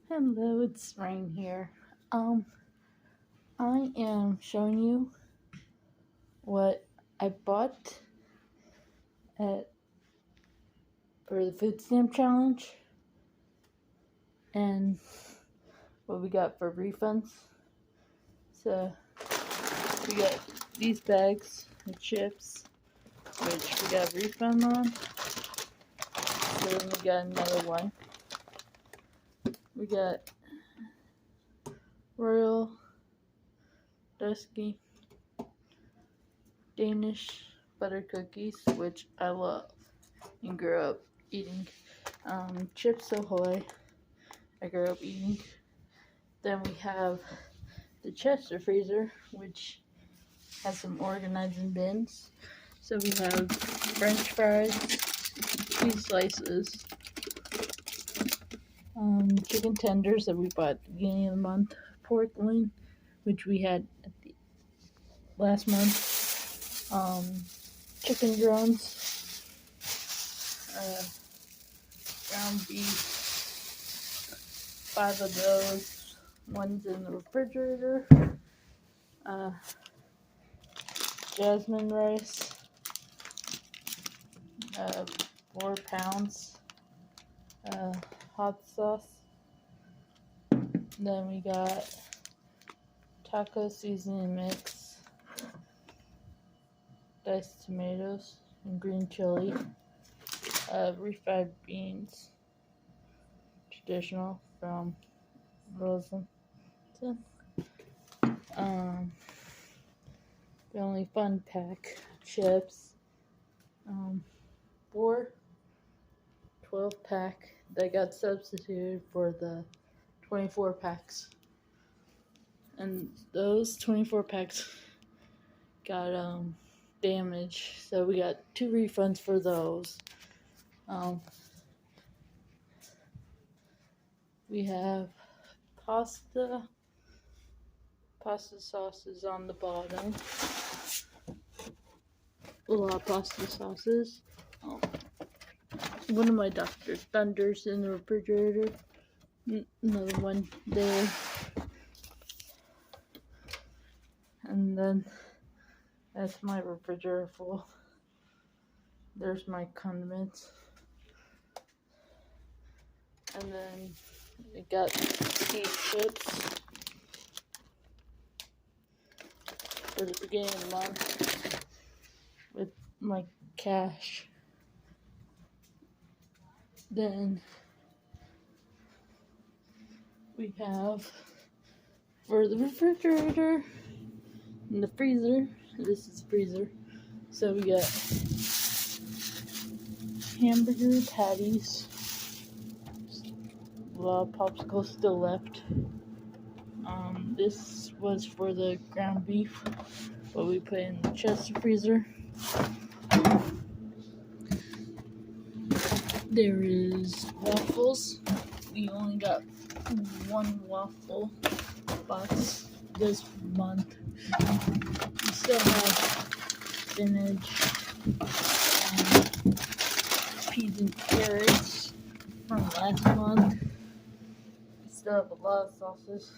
Hello, it's Rain here. Um, I am showing you what I bought at for the food stamp challenge and what we got for refunds. So we got these bags of chips, which we got a refund on. So then we got another one. We got Royal Dusky Danish butter cookies, which I love and grew up eating. Chips Ahoy, I grew up eating. Then we have the Chester freezer, which has some organizing bins. So we have French fries, cheese slices, chicken tenders that we bought at the beginning of the month, pork loin, which we had at the last month, chicken drums, ground beef, 5 of those. One's in the refrigerator. Jasmine rice, 4 pounds. Hot sauce. Then we got taco seasoning mix, diced tomatoes and green chili, refried beans, traditional from Rosen. The only fun pack chips, 4 12-pack that got substituted for the 24 packs. And those 24 packs got damaged, so we got 2 refunds for those. We have pasta sauces on the bottom. A lot of pasta sauces. One of my Dr. Thunders in the refrigerator. Another one there. And then that's my refrigerator full. There's my condiments. And then it got these chips for the beginning of the month with my cash. Then we have for the refrigerator and the freezer. This is freezer. So we got hamburger patties. A lot of popsicles still left. This was for the ground beef, but we put in the Chester freezer. There is waffles. We only got 1 waffle box this month. We still have spinach, peas and carrots from last month. We still have a lot of sauces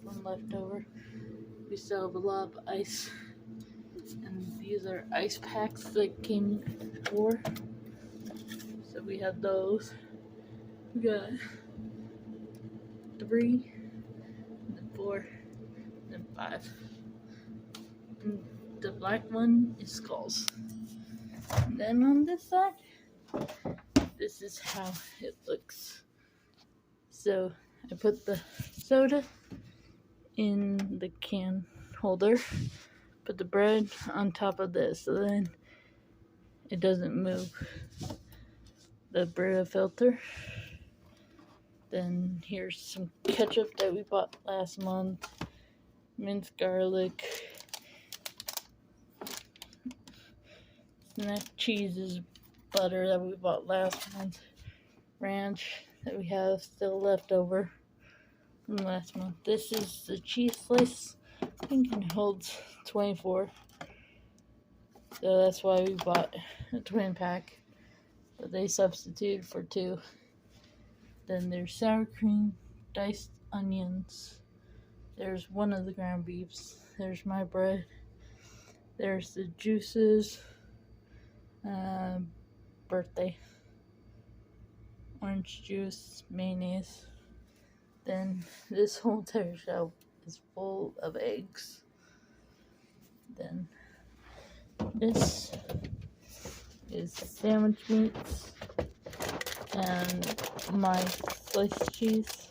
from leftover. We still have a lot of ice. And these are ice packs that came before. So we have those. We got 3, then 4, then 5. And the black one is skulls. And then on this side, this is how it looks. So I put the soda in the can holder, put the bread on top of this, so then it doesn't move. The Brita filter. Then here's some ketchup that we bought last month, minced garlic, snack cheeses, butter that we bought last month, ranch that we have still left over from last month. This is the cheese slice. I think it holds 24. So that's why we bought a twin pack, but they substituted for 2. Then there's sour cream, diced onions. There's one of the ground beefs. There's my bread. There's the juices. Birthday. Orange juice, mayonnaise. Then this whole entire shelf is full of eggs. Then this is sandwich meats and my sliced cheese.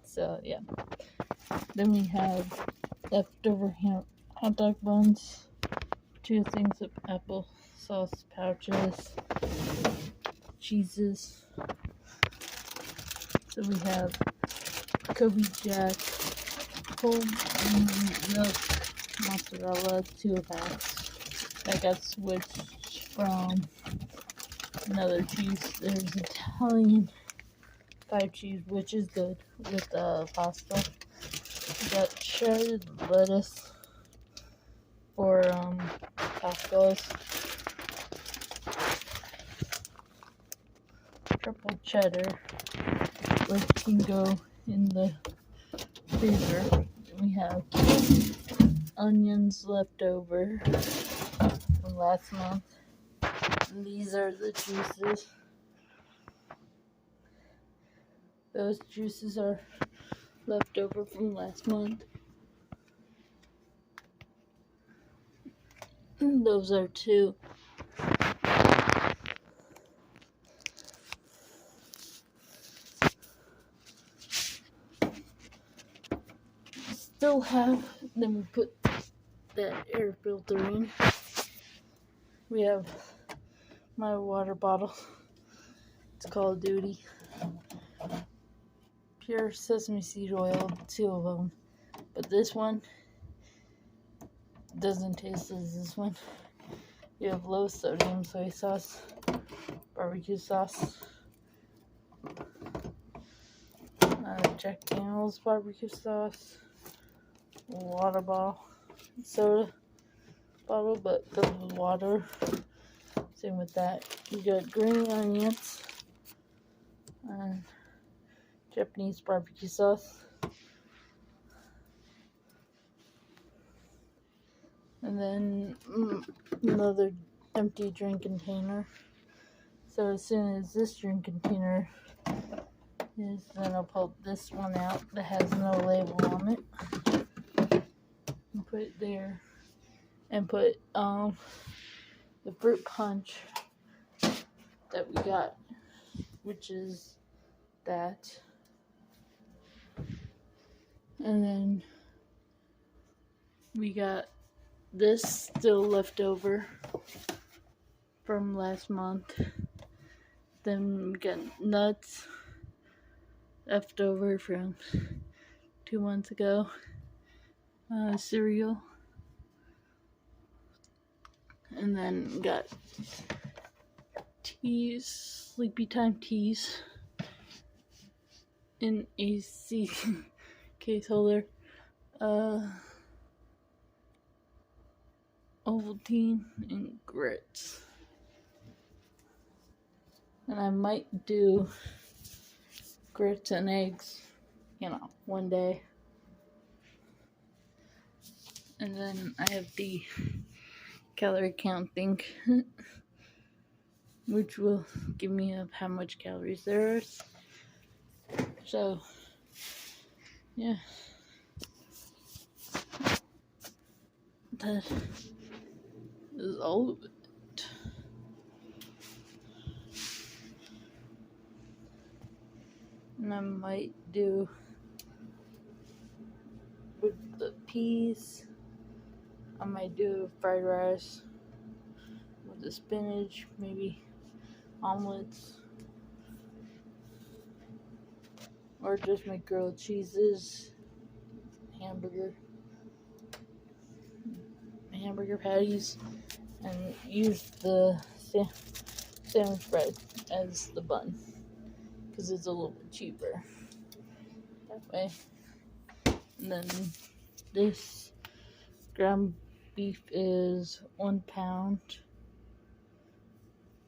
So yeah. Then we have leftover hot dog buns, 2 things of applesauce pouches, cheeses. So we have Kobe Jack, whole milk mozzarella, 2 packs. That got switched from another cheese. There's Italian 5 cheese, which is good with pasta. We got shredded lettuce for tacos. Triple cheddar, which can go in the freezer. We have onions left over from last month. And these are the juices. Those juices are left over from last month. And those are 2. Still have, then we put that air filter in. We have my water bottle. It's Call of Duty. Pure sesame seed oil, 2 of them. But this one doesn't taste as this one. You have low sodium soy sauce, barbecue sauce, Jack Daniels barbecue sauce, water bottle, soda bottle, but filled with water. Same with that. You got green onions and Japanese barbecue sauce. And then another empty drink container. So as soon as this drink container is, then I'll pull this one out that has no label on it and put it there. And put the fruit punch that we got, which is that. And then we got this still left over from last month. Then we got nuts left over from 2 months ago. Cereal. And then got teas, sleepy time teas in a case holder. Ovaltine and grits. And I might do grits and eggs, one day. And then I have the calorie count thing, which will give me up how much calories there is. So, yeah. That is all of it. And I might do with the peas. I might do fried rice with the spinach, maybe omelets, or just make grilled cheeses, hamburger patties, and use the sandwich bread as the bun because it's a little bit cheaper that way. And then this ground beef is 1 pound,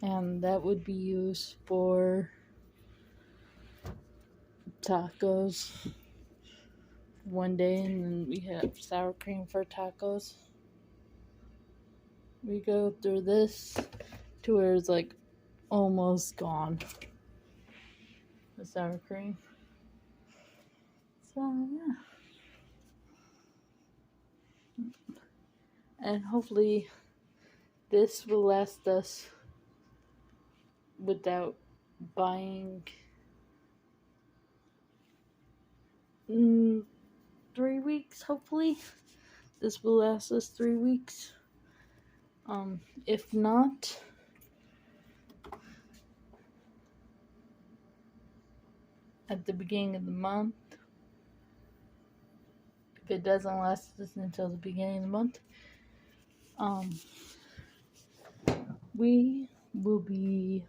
and that would be used for tacos one day, and then we have sour cream for tacos. We go through this to where it's like almost gone, the sour cream. So yeah, and hopefully this will last us without buying 3 weeks. Hopefully this will last us 3 weeks. If not, at the beginning of the month, if it doesn't last us until the beginning of the month, we will be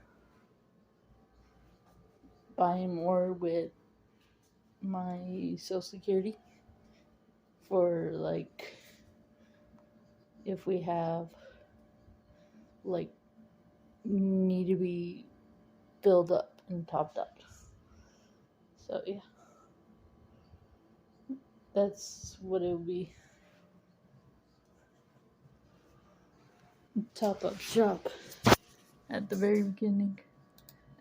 buying more with my Social Security for like if we have like need to be filled up and topped up. So yeah, that's what it will be. Top up shop at the very beginning,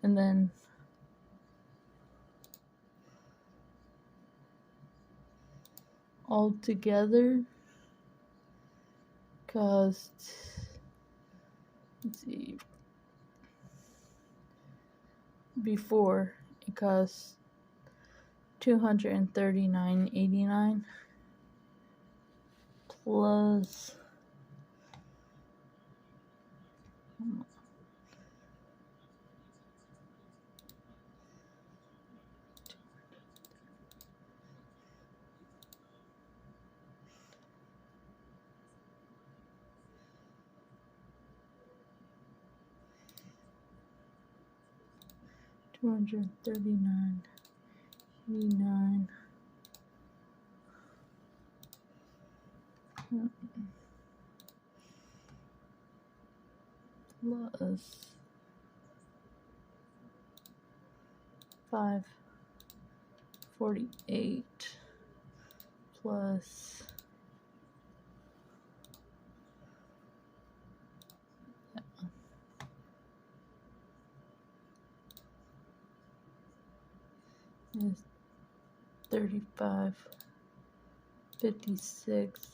and then all together cost, let's see, before it cost $239.89 plus $239.89 plus $548 plus is $35.56